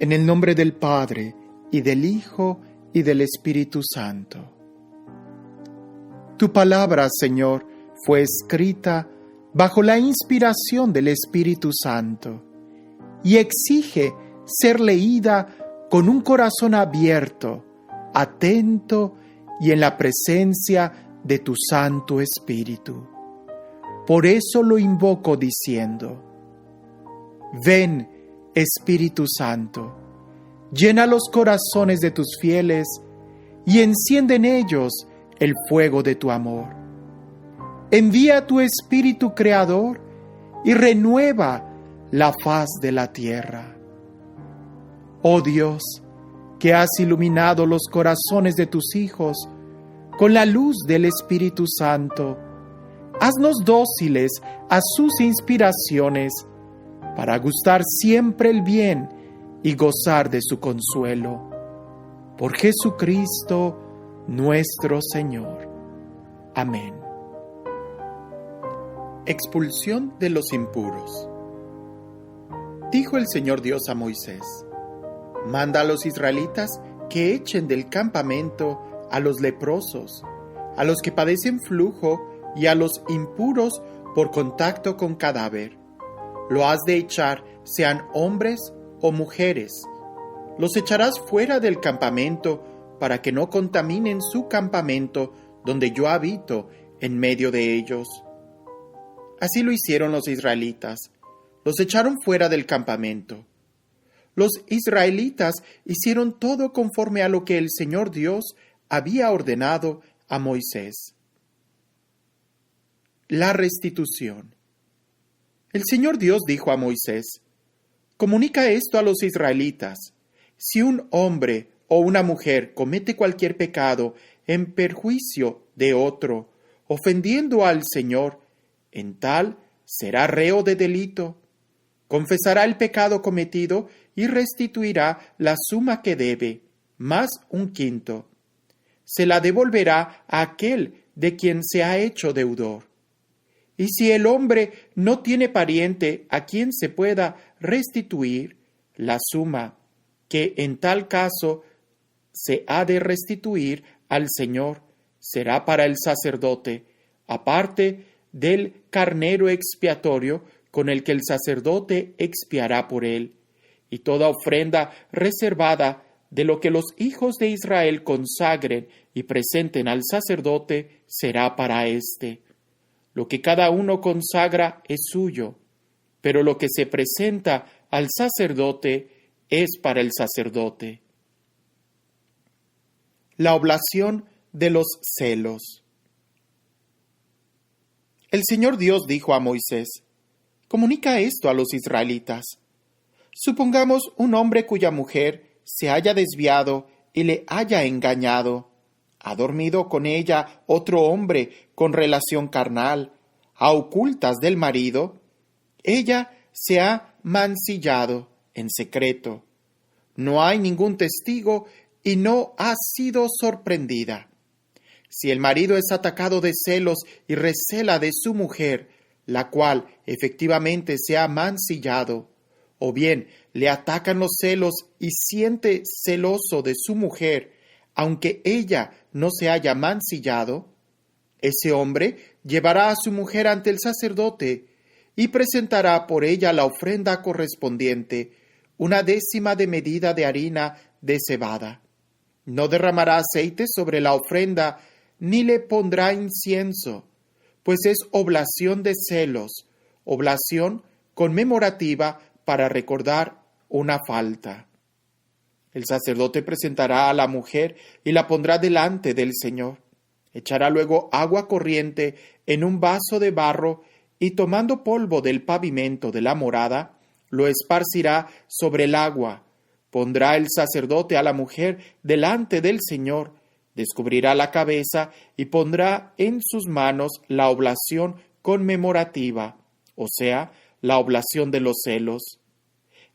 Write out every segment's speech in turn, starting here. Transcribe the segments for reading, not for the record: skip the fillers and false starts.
En el nombre del Padre, y del Hijo, y del Espíritu Santo. Tu palabra, Señor, fue escrita bajo la inspiración del Espíritu Santo y exige ser leída con un corazón abierto, atento y en la presencia de tu Santo Espíritu. Por eso lo invoco diciendo: ven, Espíritu Santo, llena los corazones de tus fieles y enciende en ellos el fuego de tu amor. Envía tu Espíritu Creador y renueva la faz de la tierra. Oh Dios, que has iluminado los corazones de tus hijos con la luz del Espíritu Santo, haznos dóciles a sus inspiraciones para gustar siempre el bien y gozar de su consuelo. Por Jesucristo nuestro Señor. Amén. Expulsión de los impuros. Dijo el Señor Dios a Moisés: manda a los israelitas que echen del campamento a los leprosos, a los que padecen flujo y a los impuros por contacto con cadáver. Lo has de echar, sean hombres o mujeres. Los echarás fuera del campamento para que no contaminen su campamento donde yo habito en medio de ellos. Así lo hicieron los israelitas. Los echaron fuera del campamento. Los israelitas hicieron todo conforme a lo que el Señor Dios había ordenado a Moisés. La restitución. El Señor Dios dijo a Moisés: comunica esto a los israelitas. Si un hombre o una mujer comete cualquier pecado en perjuicio de otro, ofendiendo al Señor, en tal será reo de delito. Confesará el pecado cometido y restituirá la suma que debe, más un quinto. Se la devolverá a aquel de quien se ha hecho deudor. Y si el hombre no tiene pariente a quien se pueda restituir, la suma que en tal caso se ha de restituir al Señor será para el sacerdote, aparte del carnero expiatorio con el que el sacerdote expiará por él, y toda ofrenda reservada de lo que los hijos de Israel consagren y presenten al sacerdote será para éste. Lo que cada uno consagra es suyo, pero lo que se presenta al sacerdote es para el sacerdote. La oblación de los celos. El Señor Dios dijo a Moisés: comunica esto a los israelitas. Supongamos un hombre cuya mujer se haya desviado y le haya engañado. Ha dormido con ella otro hombre con relación carnal, a ocultas del marido. Ella se ha mancillado en secreto. No hay ningún testigo y no ha sido sorprendida. Si el marido es atacado de celos y recela de su mujer, la cual efectivamente se ha mancillado, o bien le atacan los celos y siente celoso de su mujer, aunque ella no se haya mancillado, ese hombre llevará a su mujer ante el sacerdote y presentará por ella la ofrenda correspondiente, 1/10 de medida de harina de cebada. No derramará aceite sobre la ofrenda, ni le pondrá incienso, pues es oblación de celos, oblación conmemorativa para recordar una falta. El sacerdote presentará a la mujer y la pondrá delante del Señor. Echará luego agua corriente en un vaso de barro y tomando polvo del pavimento de la morada, lo esparcirá sobre el agua. Pondrá el sacerdote a la mujer delante del Señor, descubrirá la cabeza y pondrá en sus manos la oblación conmemorativa, o sea, la oblación de los celos.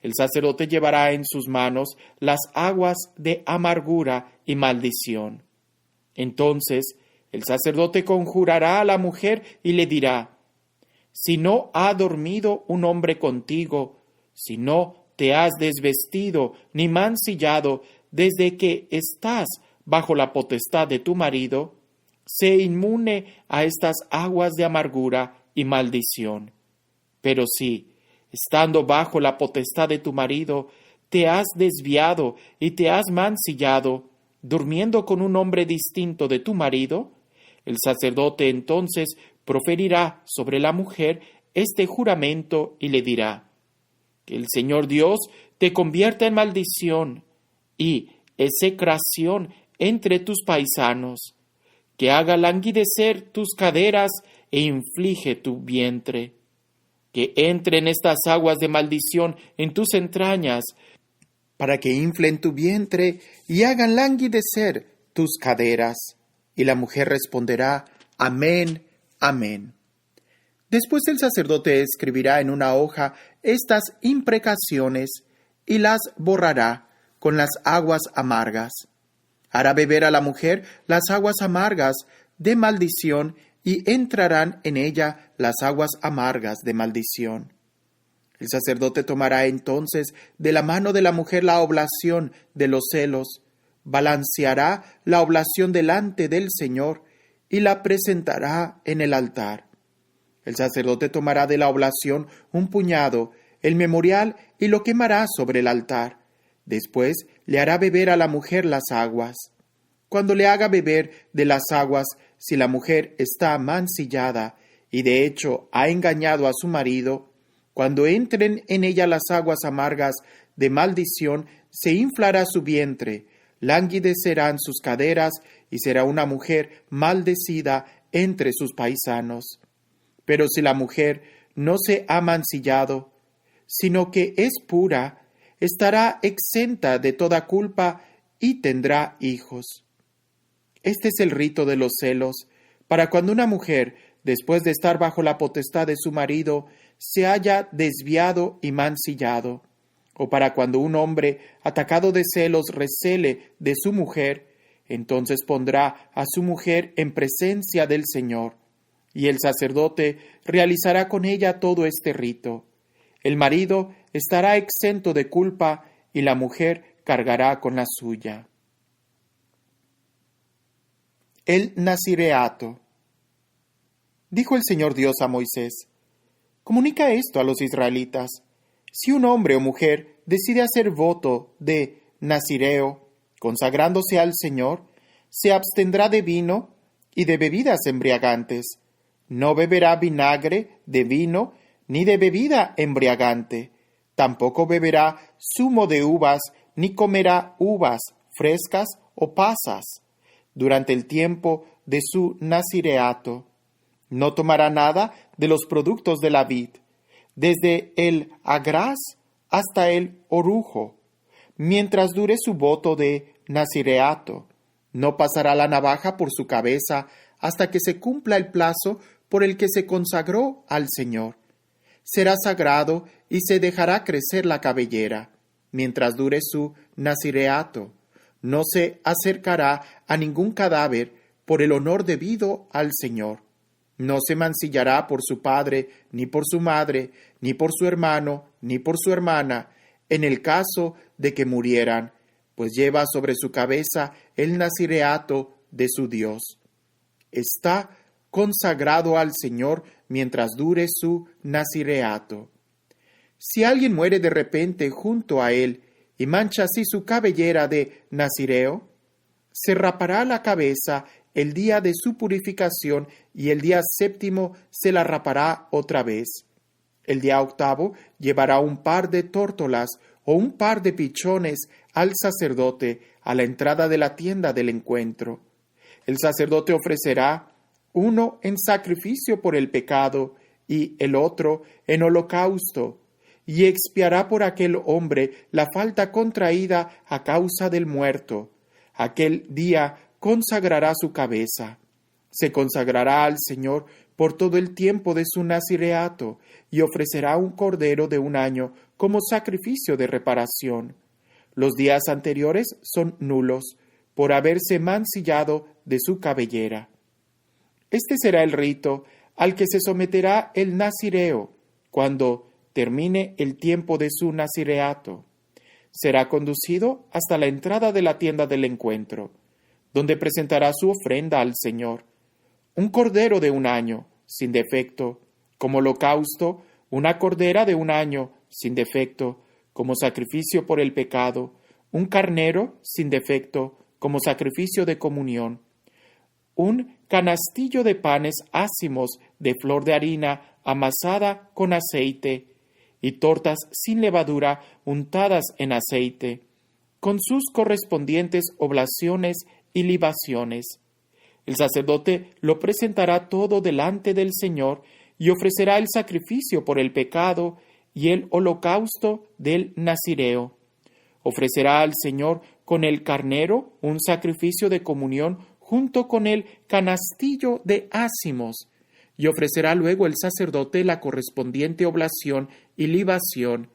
El sacerdote llevará en sus manos las aguas de amargura y maldición. Entonces el sacerdote conjurará a la mujer y le dirá: si no ha dormido un hombre contigo, si no te has desvestido ni mancillado desde que estás bajo la potestad de tu marido, sé inmune a estas aguas de amargura y maldición. Pero si, estando bajo la potestad de tu marido, te has desviado y te has mancillado, durmiendo con un hombre distinto de tu marido, el sacerdote entonces proferirá sobre la mujer este juramento y le dirá: que el Señor Dios te convierta en maldición y execración entre tus paisanos, que haga languidecer tus caderas e inflige tu vientre, que entren estas aguas de maldición en tus entrañas, para que inflen tu vientre y hagan languidecer tus caderas. Y la mujer responderá: Amén, amén. Después el sacerdote escribirá en una hoja estas imprecaciones y las borrará con las aguas amargas. Hará beber a la mujer las aguas amargas de maldición y entrarán en ella las aguas amargas de maldición. El sacerdote tomará entonces de la mano de la mujer la oblación de los celos, balanceará la oblación delante del Señor y la presentará en el altar. El sacerdote tomará de la oblación un puñado, el memorial, y lo quemará sobre el altar. Después le hará beber a la mujer las aguas. Cuando le haga beber de las aguas, si la mujer está mancillada y de hecho ha engañado a su marido, cuando entren en ella las aguas amargas de maldición, se inflará su vientre, languidecerán sus caderas y será una mujer maldecida entre sus paisanos. Pero si la mujer no se ha mancillado, sino que es pura, estará exenta de toda culpa y tendrá hijos. Este es el rito de los celos, para cuando una mujer, después de estar bajo la potestad de su marido, se haya desviado y mancillado, o para cuando un hombre, atacado de celos, recele de su mujer, entonces pondrá a su mujer en presencia del Señor, y el sacerdote realizará con ella todo este rito. El marido estará exento de culpa y la mujer cargará con la suya. El nazireato. Dijo el Señor Dios a Moisés: comunica esto a los israelitas. Si un hombre o mujer decide hacer voto de nazireo, consagrándose al Señor, se abstendrá de vino y de bebidas embriagantes. No beberá vinagre de vino ni de bebida embriagante. Tampoco beberá zumo de uvas ni comerá uvas frescas o pasas durante el tiempo de su nazireato. No tomará nada de los productos de la vid, desde el agraz hasta el orujo, mientras dure su voto de nazireato. No pasará la navaja por su cabeza hasta que se cumpla el plazo por el que se consagró al Señor. Será sagrado y se dejará crecer la cabellera, mientras dure su nazireato. No se acercará a ningún cadáver por el honor debido al Señor. No se mancillará por su padre, ni por su madre, ni por su hermano, ni por su hermana, en el caso de que murieran, pues lleva sobre su cabeza el nazireato de su Dios. Está consagrado al Señor mientras dure su nazireato. Si alguien muere de repente junto a él y mancha así su cabellera de nazireo, se rapará la cabeza el día de su purificación y el día séptimo se la rapará otra vez. El día octavo llevará un par de tórtolas o un par de pichones al sacerdote a la entrada de la tienda del encuentro. El sacerdote ofrecerá uno en sacrificio por el pecado y el otro en holocausto, y expiará por aquel hombre la falta contraída a causa del muerto. Aquel día consagrará su cabeza. Se consagrará al Señor por todo el tiempo de su nazireato y ofrecerá un cordero de un año como sacrificio de reparación. Los días anteriores son nulos por haberse mancillado de su cabellera. Este será el rito al que se someterá el nazireo cuando termine el tiempo de su nazireato. Será conducido hasta la entrada de la tienda del encuentro, donde presentará su ofrenda al Señor, un cordero de 1 año, sin defecto, como holocausto, una cordera de 1 año, sin defecto, como sacrificio por el pecado, un carnero, sin defecto, como sacrificio de comunión, un canastillo de panes ácimos de flor de harina amasada con aceite, y tortas sin levadura untadas en aceite, con sus correspondientes oblaciones y libaciones. El sacerdote lo presentará todo delante del Señor y ofrecerá el sacrificio por el pecado y el holocausto del nazireo. Ofrecerá al Señor con el carnero un sacrificio de comunión junto con el canastillo de ácimos, y ofrecerá luego el sacerdote la correspondiente oblación y libación.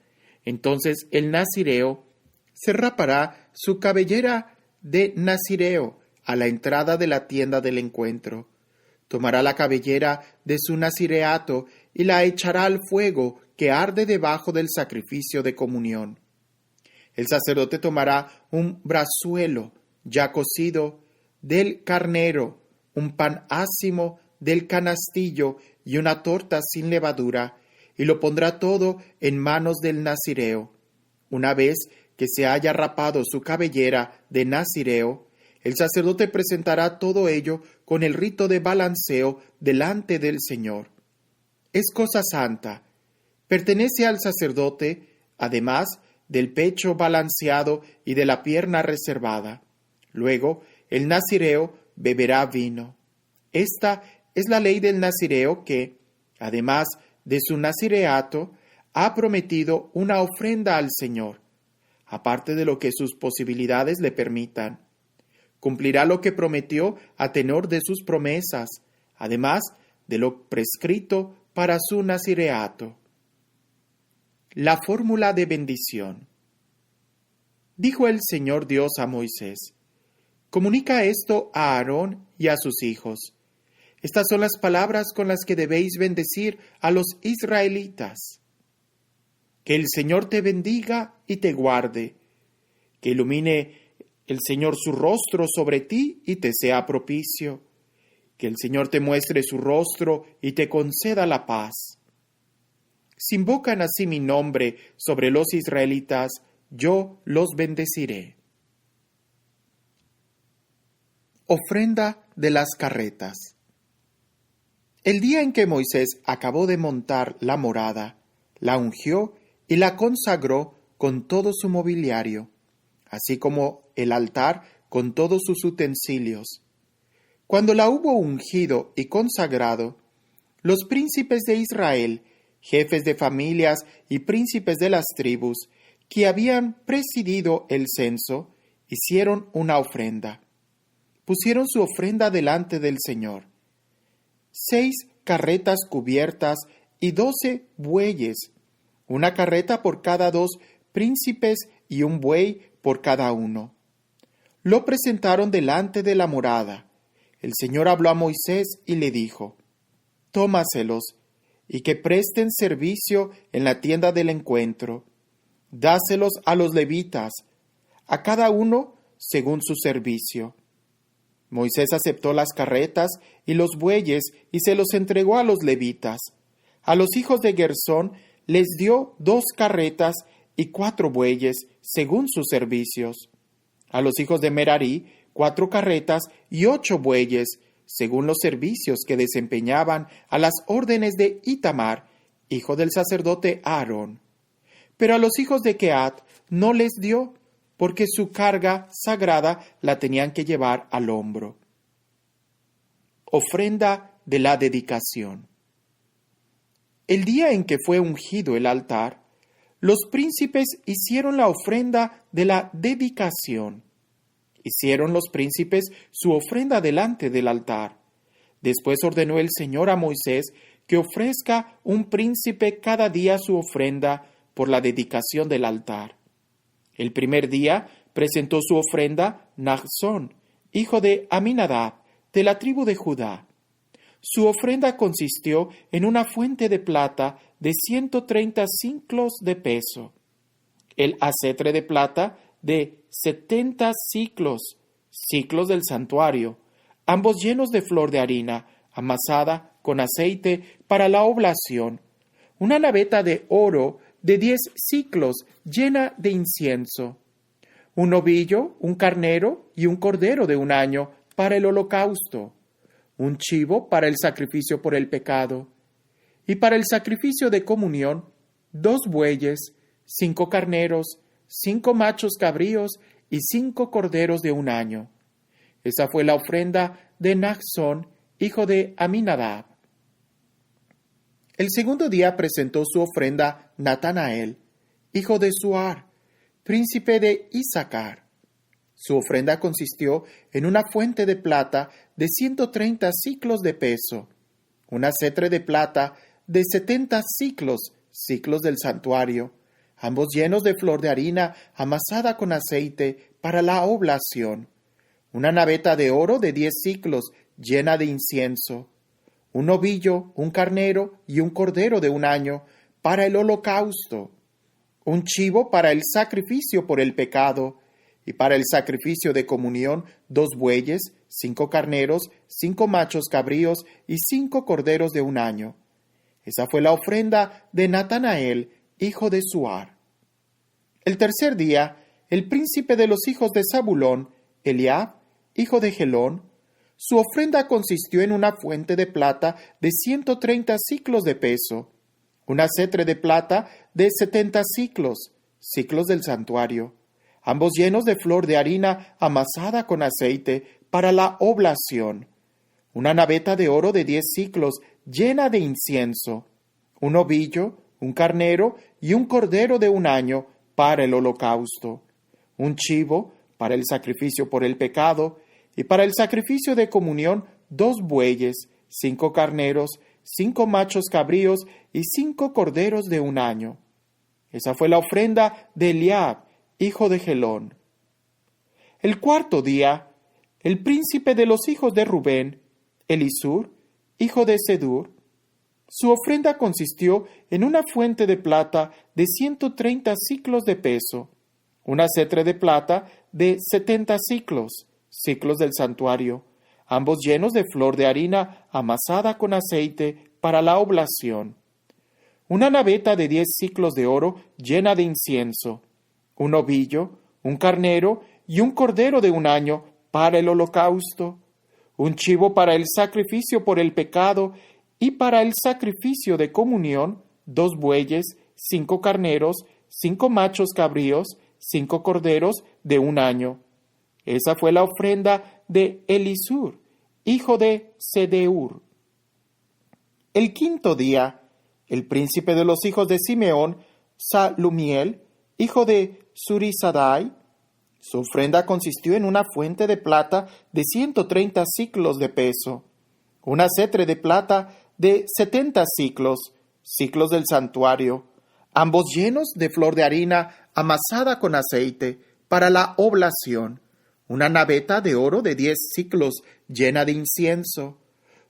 Entonces el nazireo se rapará su cabellera de nazireo a la entrada de la tienda del encuentro. Tomará la cabellera de su nazireato y la echará al fuego que arde debajo del sacrificio de comunión. El sacerdote tomará un brazuelo ya cocido del carnero, un pan ácimo del canastillo y una torta sin levadura, y lo pondrá todo en manos del nazireo. Una vez que se haya rapado su cabellera de nazireo, el sacerdote presentará todo ello con el rito de balanceo delante del Señor. Es cosa santa. Pertenece al sacerdote, además del pecho balanceado y de la pierna reservada. Luego, el nazireo beberá vino. Esta es la ley del nazireo que, además de su nazireato, ha prometido una ofrenda al Señor, aparte de lo que sus posibilidades le permitan. Cumplirá lo que prometió a tenor de sus promesas, además de lo prescrito para su nazireato. La fórmula de bendición. Dijo el Señor Dios a Moisés: comunica esto a Aarón y a sus hijos. Estas son las palabras con las que debéis bendecir a los israelitas. Que el Señor te bendiga y te guarde. Que ilumine el Señor su rostro sobre ti y te sea propicio. Que el Señor te muestre su rostro y te conceda la paz. Si invocan así mi nombre sobre los israelitas, yo los bendeciré. Ofrenda de las carretas. El día en que Moisés acabó de montar la morada, la ungió y la consagró con todo su mobiliario, así como el altar con todos sus utensilios. Cuando la hubo ungido y consagrado, los príncipes de Israel, jefes de familias y príncipes de las tribus, que habían presidido el censo, hicieron una ofrenda. Pusieron su ofrenda delante del Señor: 6 carretas cubiertas y 12 bueyes, una carreta por cada 2 príncipes y un buey por cada uno. Lo presentaron delante de la morada. El Señor habló a Moisés y le dijo: tómaselos y que presten servicio en la tienda del encuentro. Dáselos a los levitas, a cada uno según su servicio. Moisés aceptó las carretas y los bueyes y se los entregó a los levitas. A los hijos de Gersón les dio 2 carretas y 4 bueyes, según sus servicios. A los hijos de Merarí 4 carretas y 8 bueyes, según los servicios que desempeñaban a las órdenes de Itamar, hijo del sacerdote Aarón. Pero a los hijos de Kehat no les dio, porque su carga sagrada la tenían que llevar al hombro. Ofrenda de la dedicación. El día en que fue ungido el altar, los príncipes hicieron la ofrenda de la dedicación. Hicieron los príncipes su ofrenda delante del altar. Después ordenó el Señor a Moisés que ofrezca un príncipe cada día su ofrenda por la dedicación del altar. El primer día presentó su ofrenda Naasón, hijo de Aminadab, de la tribu de Judá. Su ofrenda consistió en una fuente de plata de 130 siclos de peso, el acetre de plata de 70 siclos, siclos del santuario, ambos llenos de flor de harina, amasada con aceite para la oblación, una naveta de oro de 10 siclos llena de incienso, un novillo, un carnero y un cordero de un año para el holocausto, un chivo para el sacrificio por el pecado, y para el sacrificio de comunión, 2 bueyes, 5 carneros, 5 machos cabríos y 5 corderos de un año. Esa fue la ofrenda de Naasón, hijo de Aminadab. El segundo día presentó su ofrenda Natanael, hijo de Suar, príncipe de Isaacar. Su ofrenda consistió en una fuente de plata de 130 siclos de peso, un acetre de plata de 70 siclos, siclos del santuario, ambos llenos de flor de harina amasada con aceite para la oblación, una naveta de oro de 10 siclos llena de incienso, un novillo, un carnero y un cordero de un año para el holocausto, un chivo para el sacrificio por el pecado, y para el sacrificio de comunión 2 bueyes, 5 carneros, 5 machos cabríos y 5 corderos de un año. Esa fue la ofrenda de Natanael, hijo de Suar. El tercer día, el príncipe de los hijos de Zabulón, Eliab, hijo de Gelón, su ofrenda consistió en una fuente de plata de 130 siclos de peso, un acetre de plata de 70 siclos, siclos del santuario, ambos llenos de flor de harina amasada con aceite para la oblación, una naveta de oro de 10 siclos llena de incienso, un ovillo, un carnero y un cordero de un año para el holocausto, un chivo para el sacrificio por el pecado, y para el sacrificio de comunión 2 bueyes, 5 carneros, 5 machos cabríos y 5 corderos de un año. Esa fue la ofrenda de Eliab, hijo de Gelón. El cuarto día, el príncipe de los hijos de Rubén, Elisur, hijo de Sedur, su ofrenda consistió en una fuente de plata de 130 siclos de peso, un acetre de plata de 70 siclos, siclos del santuario, ambos llenos de flor de harina amasada con aceite para la oblación, una naveta de 10 siclos de oro llena de incienso, un ovillo, un carnero y un cordero de un año para el holocausto, un chivo para el sacrificio por el pecado y para el sacrificio de comunión 2 bueyes, 5 carneros, 5 machos cabríos, 5 corderos de un año. Esa fue la ofrenda de Elisur, hijo de Sedeur. El quinto día, el príncipe de los hijos de Simeón, Salumiel, hijo de Surisadai, su ofrenda consistió en una fuente de plata de 130 siclos de peso, un acetre de plata de 70 siclos, siclos del santuario, ambos llenos de flor de harina amasada con aceite para la oblación, una naveta de oro de 10 siclos llena de incienso,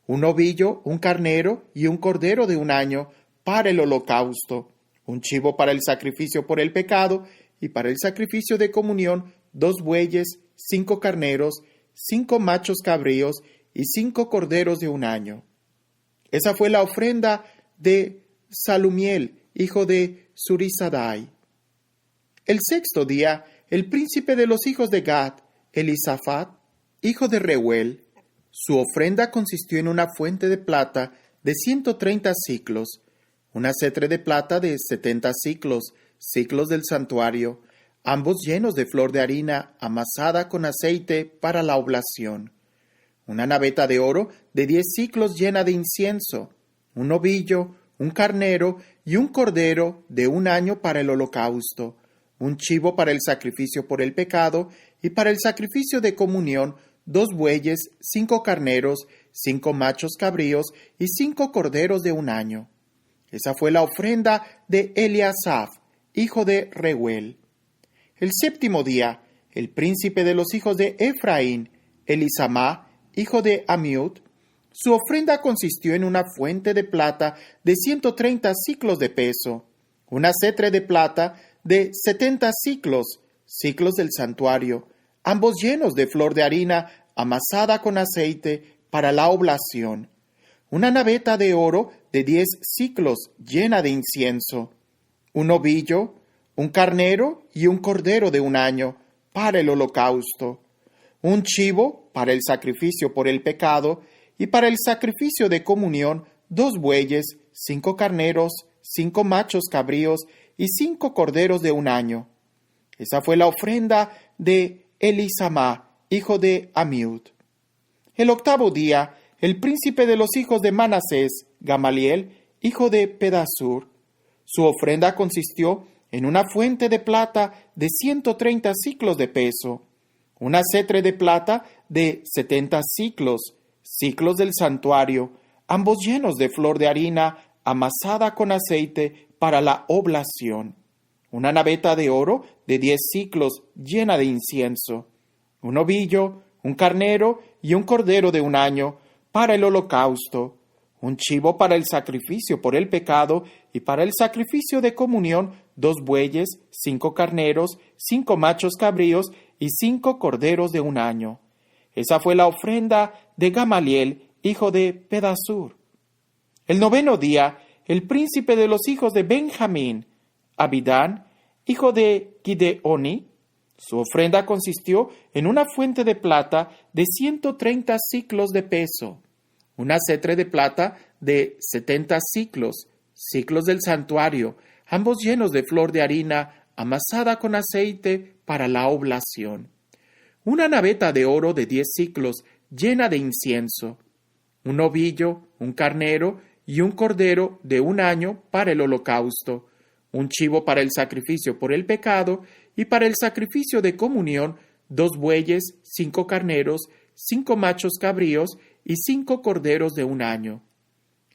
un ovillo, un carnero y un cordero de un año para el holocausto, un chivo para el sacrificio por el pecado y para el sacrificio de comunión 2 bueyes, 5 carneros, 5 machos cabríos y 5 corderos de un año. Esa fue la ofrenda de Salumiel, hijo de Surisadai. El sexto día, el príncipe de los hijos de Gad, Elisafat, hijo de Reuel, su ofrenda consistió en una fuente de plata de 130 siclos, un acetre de plata de 70 siclos, siclos del santuario, ambos llenos de flor de harina amasada con aceite para la oblación, una naveta de oro de 10 siclos llena de incienso, un ovillo, un carnero y un cordero de un año para el holocausto, un chivo para el sacrificio por el pecado y para el sacrificio de comunión 2 bueyes, 5 carneros, 5 machos cabríos y 5 corderos de un año. Esa fue la ofrenda de Eliasaf, hijo de Reuel. El séptimo día, el príncipe de los hijos de Efraín, Elisamá, hijo de Amiud, Su ofrenda consistió en una fuente de plata de 130 siclos de peso, una cetre de plata de 70 siclos, siclos del santuario, ambos llenos de flor de harina amasada con aceite para la oblación, una naveta de oro de 10 siclos llena de incienso, un ovillo, un carnero y un cordero de un año para el holocausto, un chivo para el sacrificio por el pecado y para el sacrificio de comunión 2 bueyes, 5 carneros, 5 machos cabríos y 5 corderos de un año. Esa fue la ofrenda de Elisamá, hijo de Amiud. El 8º día, el príncipe de los hijos de Manasés, Gamaliel, hijo de Pedasur. Su ofrenda consistió en una fuente de plata de 130 siclos de peso, una cetre de plata de 70 siclos, siclos del santuario, ambos llenos de flor de harina amasada con aceite para la oblación, una naveta de oro de 10 siclos llena de incienso, un ovillo, un carnero y un cordero de un año para el holocausto, un chivo para el sacrificio por el pecado y para el sacrificio de comunión 2 bueyes, 5 carneros, 5 machos cabríos y 5 corderos de un año. Esa fue la ofrenda de Gamaliel, hijo de Pedasur. El 9º día, el príncipe de los hijos de Benjamín, Abidán, hijo de Gideoni, su ofrenda consistió en una fuente de plata de 130 siclos de peso, una cetre de plata de 70 siclos, siclos del santuario, ambos llenos de flor de harina amasada con aceite para la oblación, una naveta de oro de 10 siclos llena de incienso, un ovillo, un carnero y un cordero de un año para el holocausto, un chivo para el sacrificio por el pecado y para el sacrificio de comunión 2 bueyes, 5 carneros, 5 machos cabríos y 5 corderos de un año.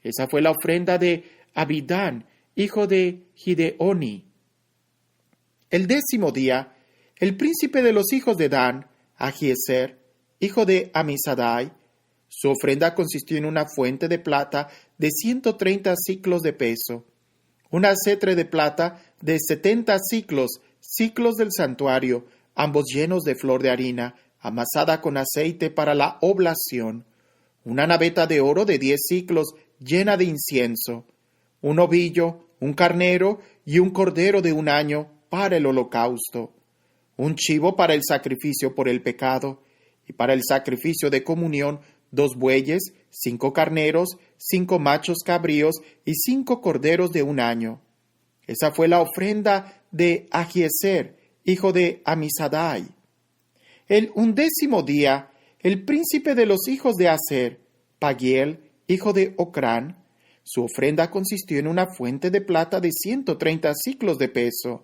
Esa fue la ofrenda de Abidán, hijo de Gideoni. El 10º día, el príncipe de los hijos de Dan, Ahiezer, hijo de Amisadai, su ofrenda consistió en una fuente de plata de 130 siclos de peso, una cetre de plata de 70 siclos, siclos del santuario, ambos llenos de flor de harina, amasada con aceite para la oblación, una naveta de oro de 10 siclos llena de incienso, un ovillo, un carnero y un cordero de un año para el holocausto, un chivo para el sacrificio por el pecado, y para el sacrificio de comunión 2 bueyes, 5 carneros, 5 machos cabríos y 5 corderos de un año. Esa fue la ofrenda de Ahiezer, hijo de Amisadai. El 11º día, el príncipe de los hijos de Aser, Pagiel, hijo de Ocrán, su ofrenda consistió en una fuente de plata de 130 siclos de peso,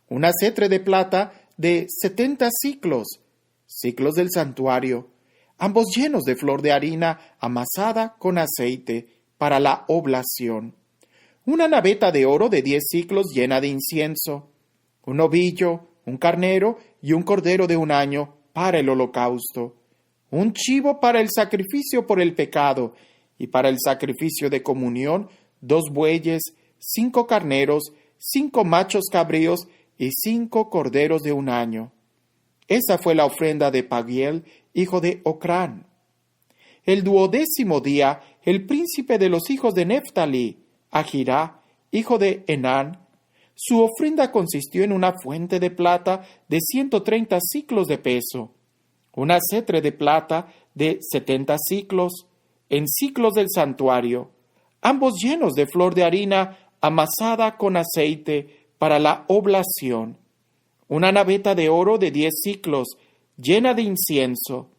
una cetre de plata de 70 siclos, siclos del santuario, ambos llenos de flor de harina amasada con aceite para la oblación, una naveta de oro de 10 siclos llena de incienso, un ovillo, un carnero y un cordero de un año para el holocausto, un chivo para el sacrificio por el pecado y para el sacrificio de comunión 2 bueyes, 5 carneros, 5 machos cabríos y 5 corderos de un año. Esa fue la ofrenda de Pagiel, hijo de Ocrán. El 12º día, el príncipe de los hijos de Neftalí, Ahirá, hijo de Enán, su ofrenda consistió en una fuente de plata de 130 siclos de peso, una cetre de plata de 70 siclos, en siclos del santuario, ambos llenos de flor de harina amasada con aceite para la oblación, una naveta de oro de 10 siclos llena de incienso,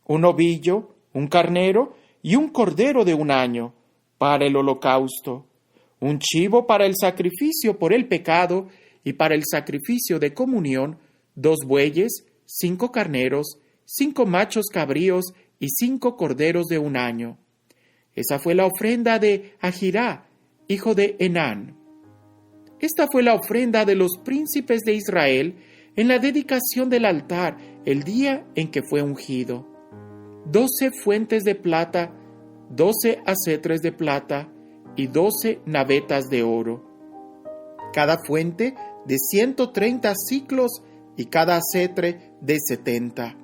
un ovillo, un carnero y un cordero de un año para el holocausto, un chivo para el sacrificio por el pecado y para el sacrificio de comunión 2 bueyes, 5 carneros, 5 machos cabríos y 5 corderos de un año. Esa fue la ofrenda de Ahirá, hijo de Enán. Esta fue la ofrenda de los príncipes de Israel en la dedicación del altar el día en que fue ungido. 12 fuentes de plata 12 acetres de plata y 12 navetas de oro. Cada fuente de 130 siclos y cada acetre de 70.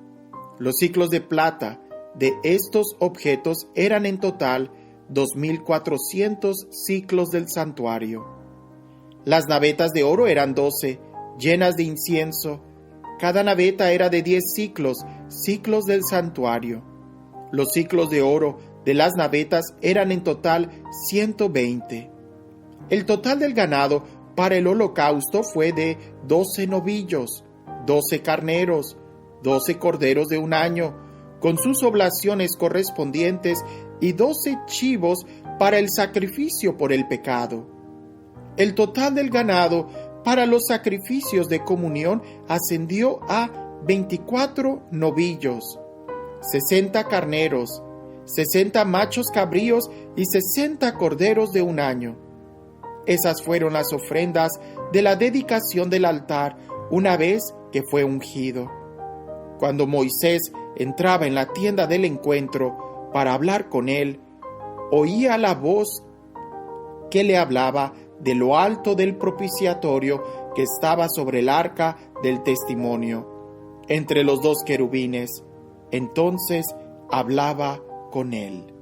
Los siclos de plata de estos objetos eran en total 2.400 siclos del santuario. Las navetas de oro eran 12, llenas de incienso. Cada naveta era de 10 siclos, siclos del santuario. Los siclos de oro de las navetas eran en total 120. El total del ganado para el holocausto fue de 12 novillos, 12 carneros, 12 corderos de un año, con sus oblaciones correspondientes, y 12 chivos para el sacrificio por el pecado. El total del ganado para los sacrificios de comunión ascendió a 24 novillos, 60 carneros, 60 machos cabríos y 60 corderos de un año. Esas fueron las ofrendas de la dedicación del altar una vez que fue ungido. Cuando Moisés entraba en la tienda del encuentro para hablar con él, oía la voz que le hablaba de lo alto del propiciatorio que estaba sobre el arca del testimonio, entre los dos querubines. Entonces hablaba con él.